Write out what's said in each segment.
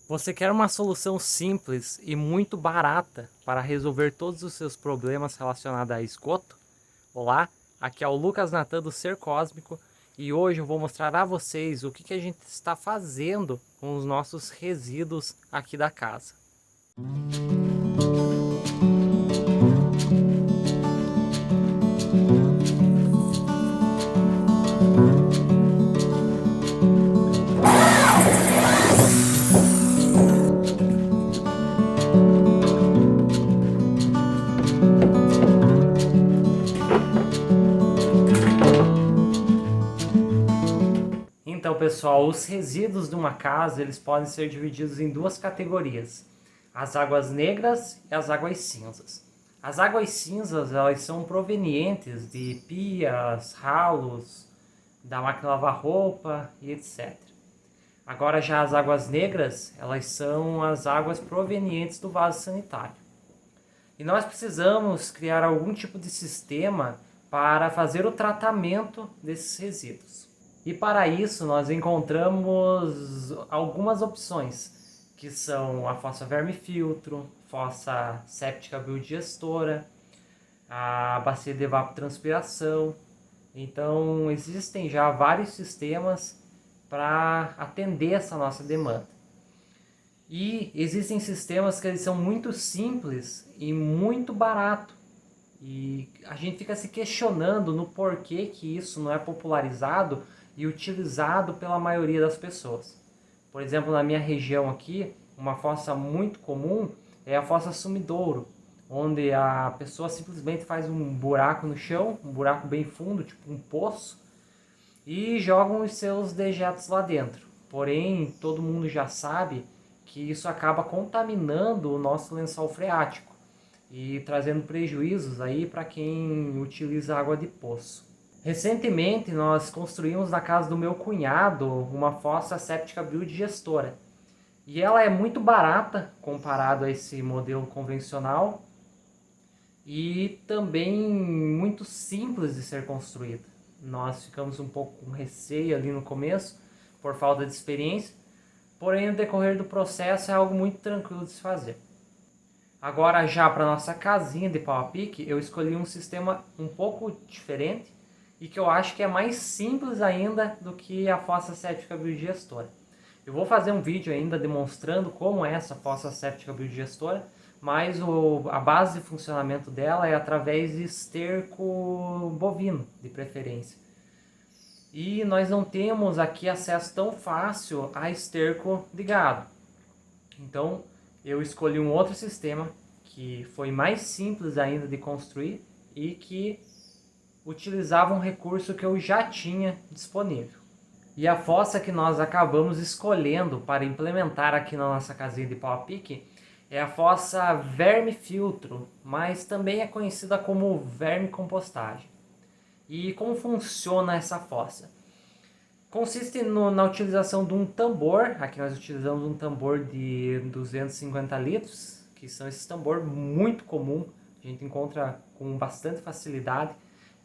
Você quer uma solução simples e muito barata para resolver todos os seus problemas relacionados a esgoto? Olá, aqui é o Lucas Natan do Ser Cósmico e hoje eu vou mostrar a vocês o que a gente está fazendo com os nossos resíduos aqui da casa. Então, pessoal, os resíduos de uma casa, eles podem ser divididos em duas categorias: as águas negras e as águas cinzas. As águas cinzas, elas são provenientes de pias, ralos, da máquina de lavar roupa e etc. Agora já as águas negras, elas são as águas provenientes do vaso sanitário. E nós precisamos criar algum tipo de sistema para fazer o tratamento desses resíduos. E para isso nós encontramos algumas opções, que são a fossa vermifiltro, fossa séptica biodigestora, a bacia de evapotranspiração. Então existem já vários sistemas para atender essa nossa demanda. E existem sistemas que eles são muito simples e muito barato. E a gente fica se questionando no porquê que isso não é popularizado e utilizado pela maioria das pessoas. Por exemplo, na minha região aqui, uma fossa muito comum é a fossa sumidouro, onde a pessoa simplesmente faz um buraco no chão, um buraco bem fundo, tipo um poço, e jogam os seus dejetos lá dentro. Porém, todo mundo já sabe que isso acaba contaminando o nosso lençol freático e trazendo prejuízos aí para quem utiliza água de poço. Recentemente nós construímos na casa do meu cunhado uma fossa séptica biodigestora. E ela é muito barata comparado a esse modelo convencional e também muito simples de ser construída. Nós ficamos um pouco com receio ali no começo por falta de experiência, porém no decorrer do processo é algo muito tranquilo de se fazer. Agora já para nossa casinha de pau a pique, eu escolhi um sistema um pouco diferente e que eu acho que é mais simples ainda do que a fossa séptica biodigestora. Eu vou fazer um vídeo ainda demonstrando como é essa fossa séptica biodigestora, mas a base de funcionamento dela é através de esterco bovino, de preferência. E nós não temos aqui acesso tão fácil a esterco de gado. Então eu escolhi um outro sistema que foi mais simples ainda de construir e que utilizava um recurso que eu já tinha disponível. E a fossa que nós acabamos escolhendo para implementar aqui na nossa casinha de pau a pique é a fossa vermifiltro, mas também é conhecida como vermicompostagem. E como funciona essa fossa? Consiste na utilização de um tambor. Aqui nós utilizamos um tambor de 250 litros, que são esses tambor muito comum, a gente encontra com bastante facilidade.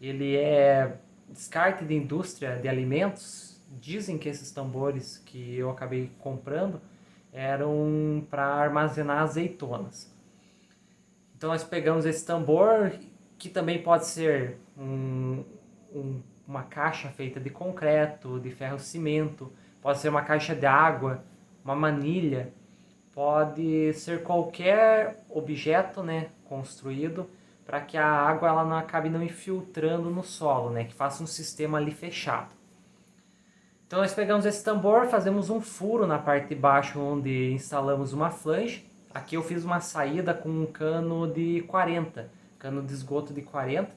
Ele é descarte de indústria de alimentos. Dizem que esses tambores que eu acabei comprando eram para armazenar azeitonas. Então nós pegamos esse tambor, que também pode ser uma caixa feita de concreto, de ferro-cimento, pode ser uma caixa de água, uma manilha, pode ser qualquer objeto, né, construído para que a água ela não acabe não infiltrando no solo, né, que faça um sistema ali fechado. Então nós pegamos esse tambor, fazemos um furo na parte de baixo onde instalamos uma flange. Aqui eu fiz uma saída com um cano de 40, cano de esgoto de 40,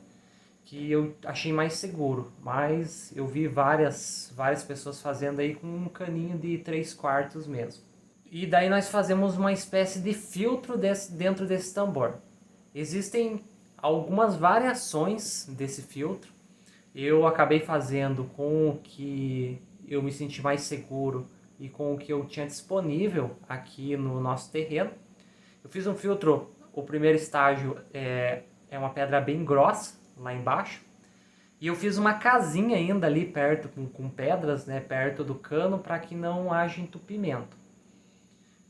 que eu achei mais seguro. Mas eu vi várias pessoas fazendo aí com um caninho de 3/4 mesmo. E daí nós fazemos uma espécie de filtro dentro desse tambor. Existem algumas variações desse filtro. Eu acabei fazendo com o que eu me senti mais seguro e com o que eu tinha disponível aqui no nosso terreno. Eu fiz um filtro, o primeiro estágio é uma pedra bem grossa lá embaixo. E eu fiz uma casinha ainda ali perto, com pedras, né, perto do cano, para que não haja entupimento.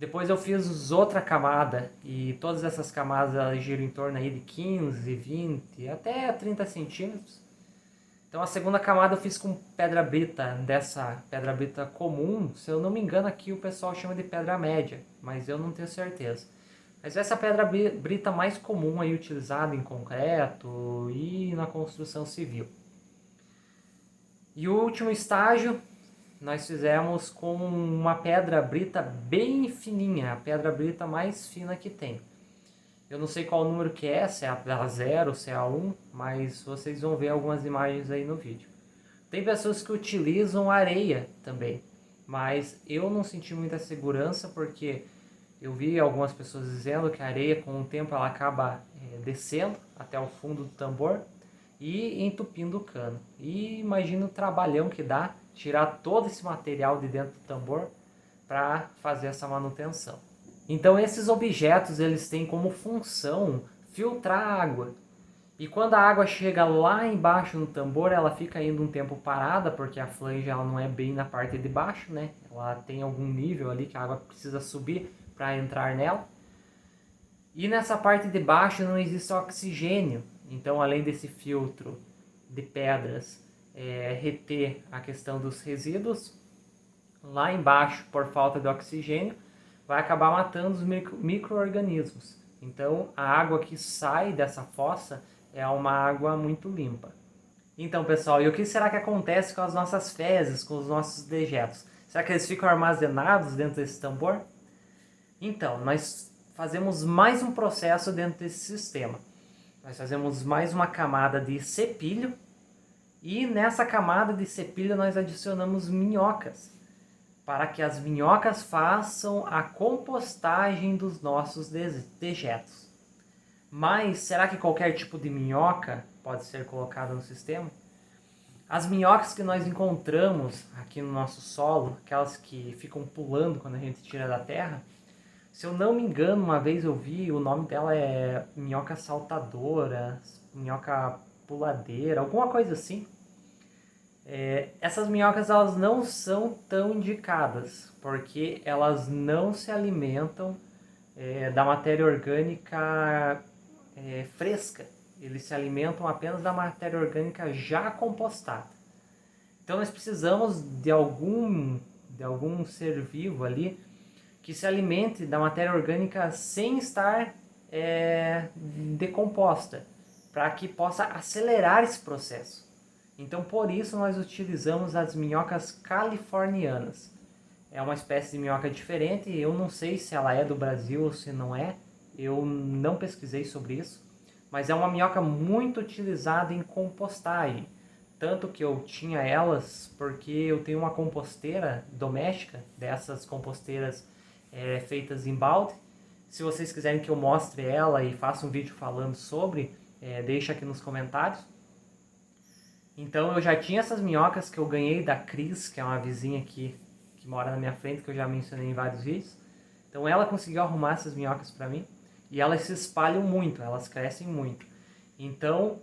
Depois eu fiz outra camada e todas essas camadas elas giram em torno aí de 15, 20 até 30 centímetros. Então a segunda camada eu fiz com pedra brita, dessa pedra brita comum, se eu não me engano aqui o pessoal chama de pedra média, mas eu não tenho certeza. Mas essa pedra brita mais comum aí utilizada em concreto e na construção civil. E o último estágio nós fizemos com uma pedra brita bem fininha, a pedra brita mais fina que tem. Eu não sei qual número que é, se é a 0, se é a 1, mas vocês vão ver algumas imagens aí no vídeo. Tem pessoas que utilizam areia também, mas eu não senti muita segurança porque eu vi algumas pessoas dizendo que a areia com o tempo ela acaba descendo até o fundo do tambor e entupindo o cano. E imagina o trabalhão que dá tirar todo esse material de dentro do tambor para fazer essa manutenção. Então esses objetos eles têm como função filtrar a água. E quando a água chega lá embaixo no tambor, ela fica ainda um tempo parada, porque a flange ela não é bem na parte de baixo, né? Ela tem algum nível ali que a água precisa subir para entrar nela. E nessa parte de baixo não existe oxigênio. Então, além desse filtro de pedras reter a questão dos resíduos, lá embaixo, por falta de oxigênio, vai acabar matando os micro-organismos. Então, a água que sai dessa fossa é uma água muito limpa. Então, pessoal, e o que será que acontece com as nossas fezes, com os nossos dejetos? Será que eles ficam armazenados dentro desse tambor? Então, nós fazemos mais um processo dentro desse sistema. Nós fazemos mais uma camada de cepilho e nessa camada de cepilho nós adicionamos minhocas para que as minhocas façam a compostagem dos nossos dejetos. Mas será que qualquer tipo de minhoca pode ser colocada no sistema? As minhocas que nós encontramos aqui no nosso solo, aquelas que ficam pulando quando a gente tira da terra, se eu não me engano, uma vez eu vi, o nome dela é minhoca saltadora, minhoca puladeira, alguma coisa assim. Essas minhocas elas não são tão indicadas, porque elas não se alimentam da matéria orgânica fresca. Eles se alimentam apenas da matéria orgânica já compostada. Então nós precisamos de algum ser vivo ali que se alimente da matéria orgânica sem estar decomposta, para que possa acelerar esse processo. Então por isso nós utilizamos as minhocas californianas. É uma espécie de minhoca diferente, eu não sei se ela é do Brasil ou se não é, eu não pesquisei sobre isso, mas é uma minhoca muito utilizada em compostagem. Tanto que eu tinha elas porque eu tenho uma composteira doméstica, dessas composteiras feitas em balde. Se vocês quiserem que eu mostre ela e faça um vídeo falando sobre, deixa aqui nos comentários. Então eu já tinha essas minhocas que eu ganhei da Cris, que é uma vizinha aqui que mora na minha frente, que eu já mencionei em vários vídeos. Então ela conseguiu arrumar essas minhocas para mim e elas se espalham muito, elas crescem muito. Então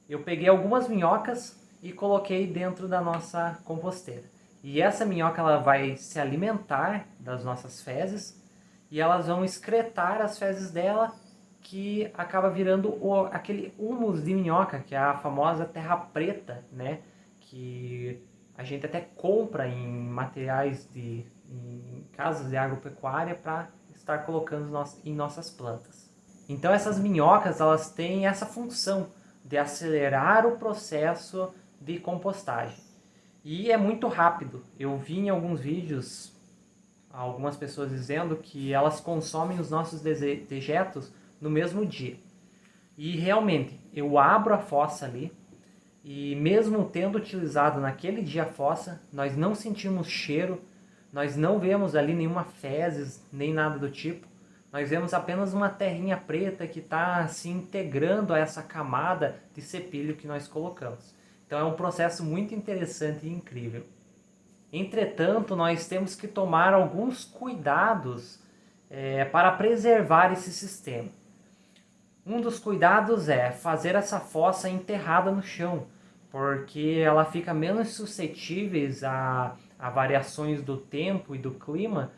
eu peguei algumas minhocas e coloquei dentro da nossa composteira. E essa minhoca ela vai se alimentar das nossas fezes e elas vão excretar as fezes dela, que acaba virando aquele humus de minhoca, que é a famosa terra preta, né? Que a gente até compra em materiais em casas de agropecuária para estar colocando em nossas plantas. Então essas minhocas elas têm essa função de acelerar o processo de compostagem. E é muito rápido. Eu vi em alguns vídeos algumas pessoas dizendo que elas consomem os nossos dejetos no mesmo dia. E realmente, eu abro a fossa ali e mesmo tendo utilizado naquele dia a fossa, nós não sentimos cheiro, nós não vemos ali nenhuma fezes, nem nada do tipo. Nós vemos apenas uma terrinha preta que está se integrando a essa camada de cepilho que nós colocamos. Então é um processo muito interessante e incrível. Entretanto, nós temos que tomar alguns cuidados para preservar esse sistema. Um dos cuidados é fazer essa fossa enterrada no chão, porque ela fica menos suscetível a variações do tempo e do clima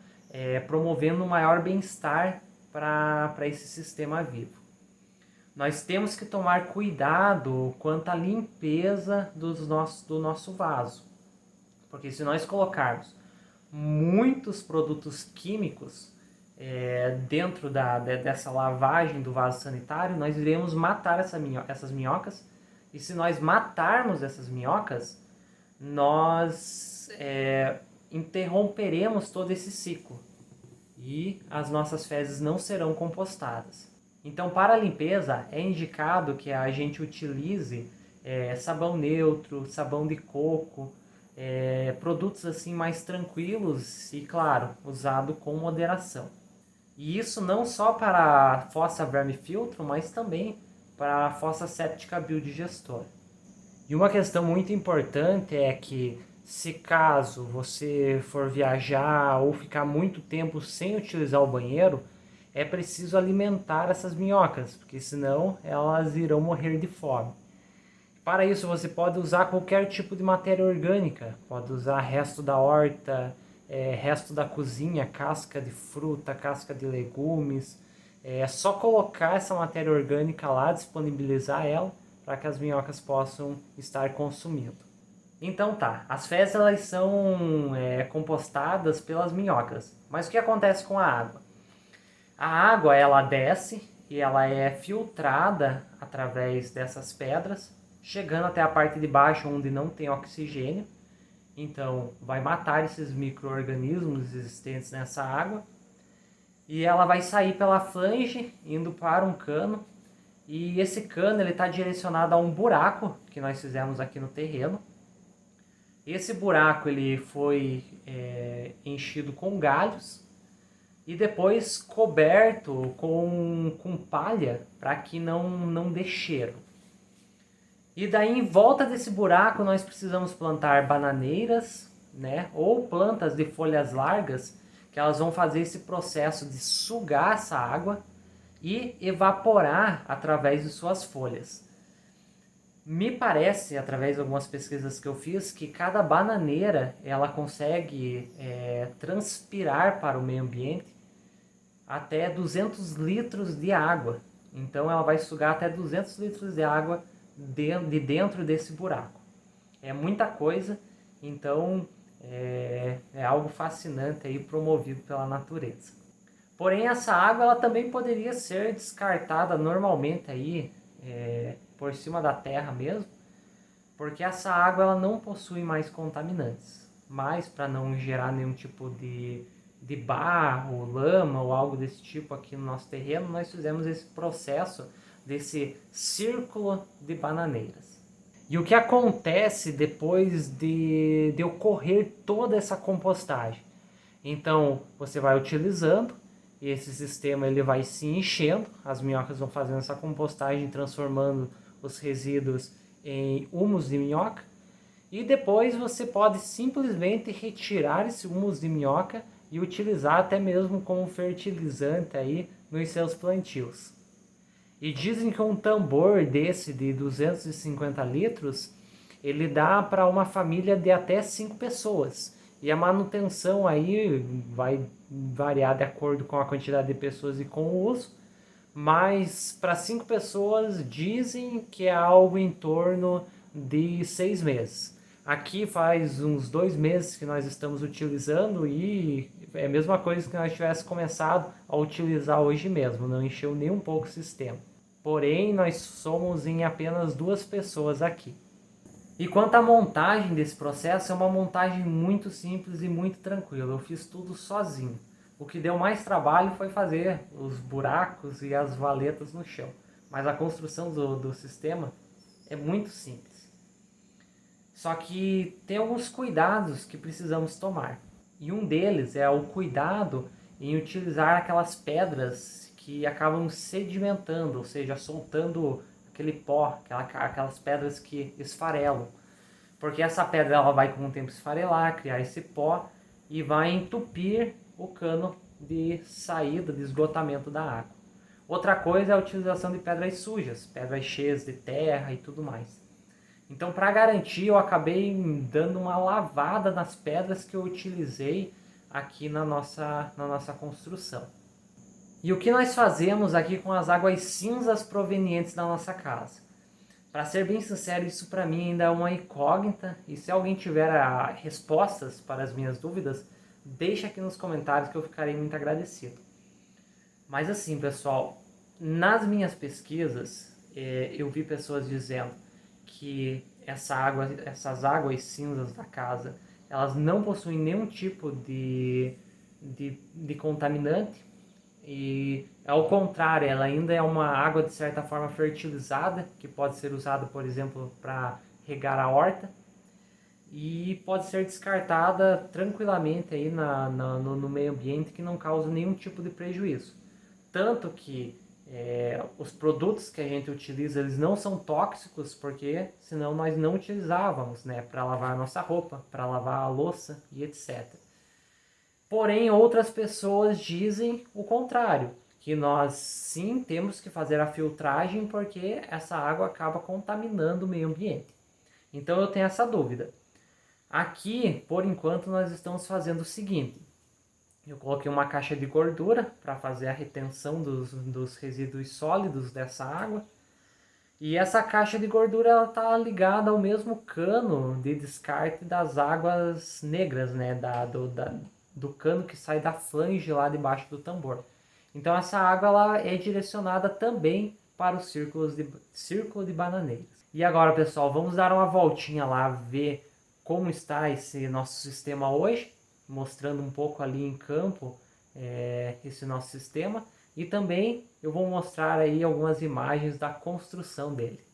promovendo um maior bem-estar para esse sistema vivo. Nós temos que tomar cuidado quanto à limpeza do nosso vaso, porque se nós colocarmos muitos produtos químicos dentro dessa lavagem do vaso sanitário, nós iremos matar essas minhocas, e se nós matarmos essas minhocas, nós interromperemos todo esse ciclo e as nossas fezes não serão compostadas. Então, para a limpeza, é indicado que a gente utilize sabão neutro, sabão de coco, produtos assim mais tranquilos e, claro, usado com moderação. E isso não só para a fossa vermifiltro, mas também para a fossa séptica biodigestora. E uma questão muito importante é que, se caso você for viajar ou ficar muito tempo sem utilizar o banheiro, é preciso alimentar essas minhocas, porque senão elas irão morrer de fome. Para isso você pode usar qualquer tipo de matéria orgânica, pode usar resto da horta, resto da cozinha, casca de fruta, casca de legumes. É só colocar essa matéria orgânica lá, disponibilizar ela, para que as minhocas possam estar consumindo. Então tá, as fezes elas são compostadas pelas minhocas, mas o que acontece com a água? A água ela desce e ela é filtrada através dessas pedras, chegando até a parte de baixo onde não tem oxigênio. Então vai matar esses micro-organismos existentes nessa água. E ela vai sair pela flange, indo para um cano. E esse cano está direcionado a um buraco que nós fizemos aqui no terreno. Esse buraco ele foi enchido com galhos e depois coberto com palha para que não dê cheiro. E daí em volta desse buraco nós precisamos plantar bananeiras, né, ou plantas de folhas largas, que elas vão fazer esse processo de sugar essa água e evaporar através de suas folhas. Me parece, através de algumas pesquisas que eu fiz, que cada bananeira ela consegue transpirar para o meio ambiente até 200 litros de água. Então ela vai sugar até 200 litros de água de dentro desse buraco. É muita coisa, então é algo fascinante aí, promovido pela natureza. Porém, essa água ela também poderia ser descartada normalmente aí, por cima da terra mesmo, porque essa água ela não possui mais contaminantes. Mas para não gerar nenhum tipo de barro, lama ou algo desse tipo aqui no nosso terreno, nós fizemos esse processo desse círculo de bananeiras. E o que acontece depois de ocorrer toda essa compostagem? Então você vai utilizando e esse sistema ele vai se enchendo, as minhocas vão fazendo essa compostagem, transformando os resíduos em humus de minhoca, e depois você pode simplesmente retirar esse humus de minhoca e utilizar até mesmo como fertilizante aí nos seus plantios. E dizem que um tambor desse de 250 litros, ele dá para uma família de até 5 pessoas. E a manutenção aí vai variar de acordo com a quantidade de pessoas e com o uso. Mas para 5 pessoas dizem que é algo em torno de 6 meses. Aqui faz uns 2 meses que nós estamos utilizando e é a mesma coisa que nós tivéssemos começado a utilizar hoje mesmo. Não encheu nem um pouco o sistema. Porém, nós somos em apenas 2 pessoas aqui. E quanto à montagem desse processo, é uma montagem muito simples e muito tranquila. Eu fiz tudo sozinho. O que deu mais trabalho foi fazer os buracos e as valetas no chão. Mas a construção do sistema é muito simples. Só que tem alguns cuidados que precisamos tomar. E um deles é o cuidado em utilizar aquelas pedras que acabam sedimentando, ou seja, soltando aquele pó, aquelas pedras que esfarelam. Porque essa pedra ela vai com o tempo esfarelar, criar esse pó e vai entupir o cano de saída, de esgotamento da água. Outra coisa é a utilização de pedras sujas, pedras cheias de terra e tudo mais. Então, para garantir, eu acabei dando uma lavada nas pedras que eu utilizei aqui na nossa construção. E o que nós fazemos aqui com as águas cinzas provenientes da nossa casa? Para ser bem sincero, isso para mim ainda é uma incógnita, e se alguém tiver respostas para as minhas dúvidas, deixa aqui nos comentários que eu ficarei muito agradecido. Mas assim, pessoal, nas minhas pesquisas, eu vi pessoas dizendo que essas águas cinzas da casa, elas não possuem nenhum tipo de contaminante, e ao contrário, ela ainda é uma água de certa forma fertilizada, que pode ser usada, por exemplo, para regar a horta, e pode ser descartada tranquilamente aí no meio ambiente, que não causa nenhum tipo de prejuízo. Tanto que os produtos que a gente utiliza, eles não são tóxicos, porque senão nós não utilizávamos, né, para lavar a nossa roupa, para lavar a louça e etc. Porém, outras pessoas dizem o contrário, que nós sim temos que fazer a filtragem porque essa água acaba contaminando o meio ambiente. Então eu tenho essa dúvida. Aqui, por enquanto, nós estamos fazendo o seguinte. Eu coloquei uma caixa de gordura para fazer a retenção dos resíduos sólidos dessa água. E essa caixa de gordura está ligada ao mesmo cano de descarte das águas negras, né? Do cano que sai da flange lá debaixo do tambor. Então essa água ela é direcionada também para os círculo de bananeiras. E agora, pessoal, vamos dar uma voltinha lá, ver como está esse nosso sistema hoje, mostrando um pouco ali em campo esse nosso sistema. E também eu vou mostrar aí algumas imagens da construção dele.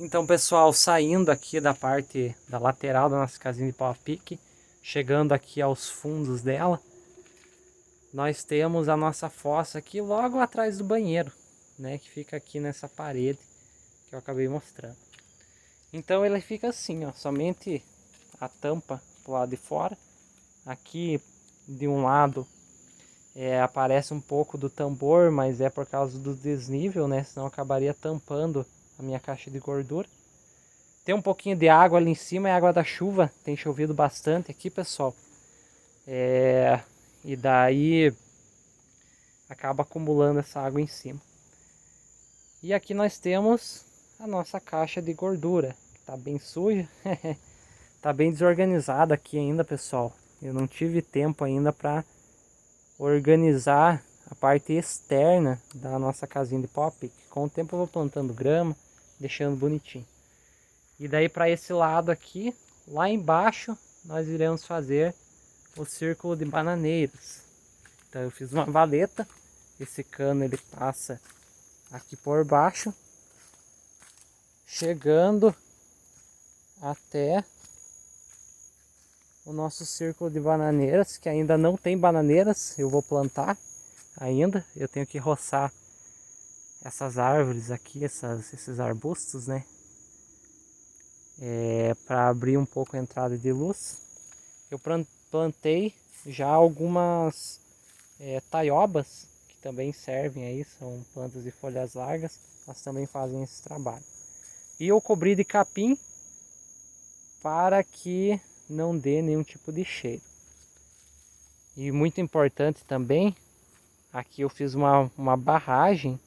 Então, pessoal, saindo aqui da parte da lateral da nossa casinha de pau a pique, chegando aqui aos fundos dela, nós temos a nossa fossa aqui logo atrás do banheiro, né, que fica aqui nessa parede que eu acabei mostrando. Então ele fica assim, ó, somente a tampa pro lado de fora. Aqui de um lado aparece um pouco do tambor, mas é por causa do desnível, né? Senão acabaria tampando a minha caixa de gordura. Tem um pouquinho de água ali em cima, é água da chuva, tem chovido bastante aqui, pessoal. E daí acaba acumulando essa água em cima. E aqui nós temos a nossa caixa de gordura, que tá bem suja. Tá bem desorganizada aqui ainda, pessoal. Eu não tive tempo ainda para organizar a parte externa da nossa casinha de pau a pique. Com o tempo eu vou plantando grama, deixando bonitinho. E daí para esse lado aqui, lá embaixo, nós iremos fazer o círculo de bananeiras. Então eu fiz uma valeta, esse cano ele passa aqui por baixo, chegando até o nosso círculo de bananeiras, que ainda não tem bananeiras, eu vou plantar ainda. Eu tenho que roçar essas árvores aqui, esses arbustos, né? Para abrir um pouco a entrada de luz. Eu plantei já algumas taiobas, que também servem aí, são plantas de folhas largas, elas também fazem esse trabalho. E eu cobri de capim para que não dê nenhum tipo de cheiro. E muito importante também, aqui eu fiz uma barragem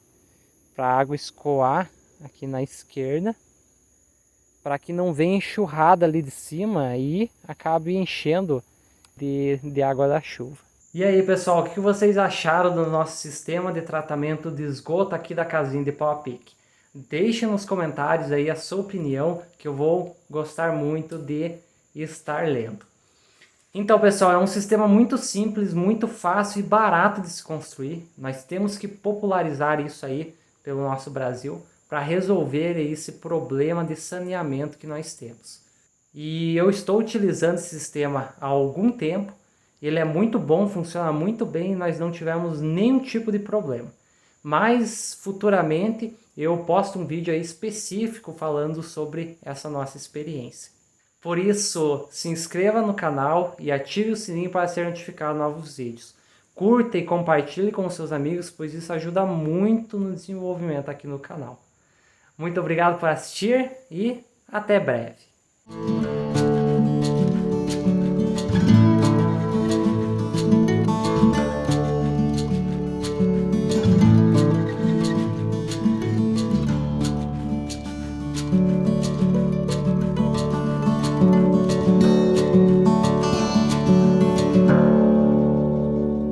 para a água escoar aqui na esquerda, para que não venha enxurrada ali de cima e acabe enchendo de água da chuva. E aí, pessoal, o que vocês acharam do nosso sistema de tratamento de esgoto aqui da casinha de pau a pique? Deixe nos comentários aí a sua opinião, que eu vou gostar muito de estar lendo. Então, pessoal, é um sistema muito simples, muito fácil e barato de se construir. Nós temos que popularizar isso aí pelo nosso Brasil para resolver esse problema de saneamento que nós temos. E eu estou utilizando esse sistema há algum tempo. Ele é muito bom, funciona muito bem e nós não tivemos nenhum tipo de problema. Mas futuramente eu posto um vídeo aí específico falando sobre essa nossa experiência. Por isso, se inscreva no canal e ative o sininho para ser notificado de novos vídeos. Curta e compartilhe com seus amigos, pois isso ajuda muito no desenvolvimento aqui no canal. Muito obrigado por assistir e até breve.